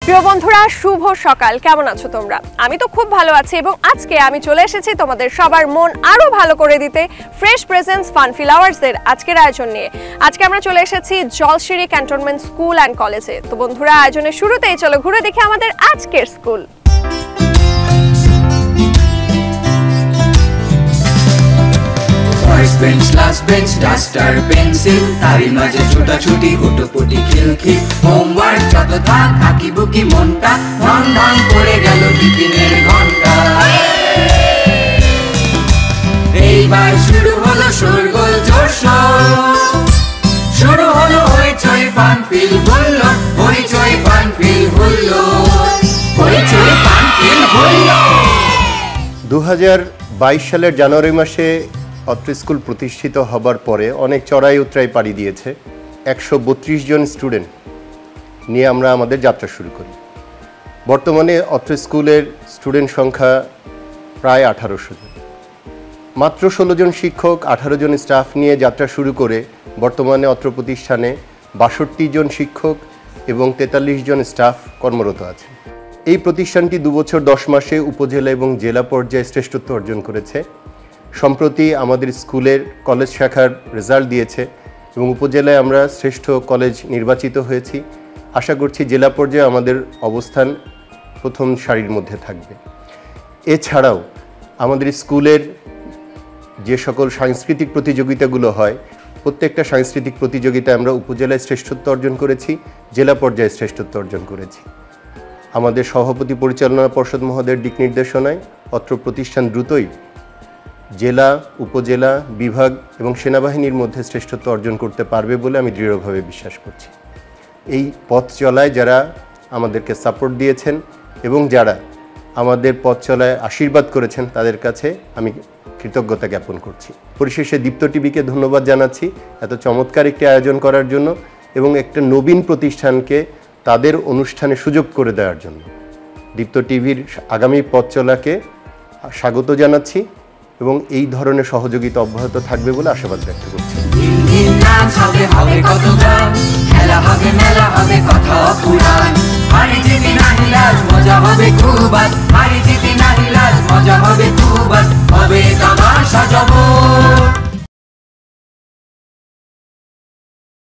প্রিয় বন্ধুরা, শুভ সকাল। কেমন আছো তোমরা? আমি তো খুব ভালো আছি এবং আজকে আমি চলে এসেছি তোমাদের সবার মন আরো ভালো করে দিতে ফ্রেশ প্রেজেন্স ফান ফ্লাওয়ার্স এর আজকের আয়োজন নিয়ে। আজকে আমরা চলে এসেছি জলশিরি ক্যান্টনমেন্ট স্কুল অ্যান্ড কলেজে। তো বন্ধুরা, আয়োজনের শুরুতেই চলো ঘুরে দেখি আমাদের আজকের school. First bench, last bench, duster, pencil, তারি মাঝে ছোটাছুটি হুটোপুটি খিলখিল, হোমওয়ার্ক যত থাক আঁকি বুকি মনটা ধন ধন পড়ে গেল টিফিনের ঘন্টা। এইবার শুরু হলো শোরগোল জোরশোর, শুরু হলো হইচই ফান ফিল হুল্লো, হইচই ফান ফিল হুল্লো, হইচই ফান ফিল হুল্লো। 2022 সালের জানুয়ারি মাসে অত্র স্কুল প্রতিষ্ঠিত হবার পরে অনেক চড়াই উতরাই পাড়ি দিয়েছে। 132 জন স্টুডেন্ট নিয়ে আমরা আমাদের যাত্রা শুরু করি। বর্তমানে অত্র স্কুলের স্টুডেন্ট সংখ্যা প্রায় 1800 জন। মাত্র 16 জন শিক্ষক, 18 জন স্টাফ নিয়ে যাত্রা শুরু করে বর্তমানে অত্র প্রতিষ্ঠানে 62 জন শিক্ষক এবং 43 জন স্টাফ কর্মরত আছে। এই প্রতিষ্ঠানটি 2 বছর 10 মাসে উপজেলা এবং জেলা পর্যায়ে শ্রেষ্ঠত্ব অর্জন করেছে। সম্প্রতি আমাদের স্কুলের কলেজ শাখার রেজাল্ট দিয়েছে এবং উপজেলায় আমরা শ্রেষ্ঠ কলেজ নির্বাচিত হয়েছি। আশা করছি জেলা পর্যায়ে আমাদের অবস্থান প্রথম সারির মধ্যে থাকবে। এছাড়াও আমাদের স্কুলের যে সকল সাংস্কৃতিক প্রতিযোগিতাগুলো হয়, প্রত্যেকটা সাংস্কৃতিক প্রতিযোগিতায় আমরা উপজেলায় শ্রেষ্ঠত্ব অর্জন করেছি, জেলা পর্যায়ে শ্রেষ্ঠত্ব অর্জন করেছি। আমাদের সভাপতি পরিচালনা পর্ষদ মহোদয়ের দিক নির্দেশনায় অত্র প্রতিষ্ঠান দ্রুতই জেলা, উপজেলা, বিভাগ এবং সেনাবাহিনীর মধ্যে শ্রেষ্ঠত্ব অর্জন করতে পারবে বলে আমি দৃঢ়ভাবে বিশ্বাস করছি। এই পথ চলায় যারা আমাদেরকে সাপোর্ট দিয়েছেন এবং যারা আমাদের পথ চলায় আশীর্বাদ করেছেন তাদের কাছে আমি কৃতজ্ঞতা জ্ঞাপন করছি। পরিশেষে দীপ্ত টিভিকে ধন্যবাদ জানাচ্ছি এত চমৎকার একটি আয়োজন করার জন্য এবং একটা নবীন প্রতিষ্ঠানকে তাদের অনুষ্ঠানে সুযোগ করে দেওয়ার জন্য। দীপ্ত টিভির আগামী পথ চলাকে স্বাগত জানাচ্ছি এবং এই ধরনের সহযোগিতা অব্যাহত থাকবে বলে আশাবাদ ব্যক্ত করছি। খেলা হবে, মেলা হবে, কথা পুরাণ, হারি জিতি নাহি লাজ, মজা হবে খুব, হারি জিতি নাহি লাজ, মজা হবে খুব, হবে তামাশা জবর।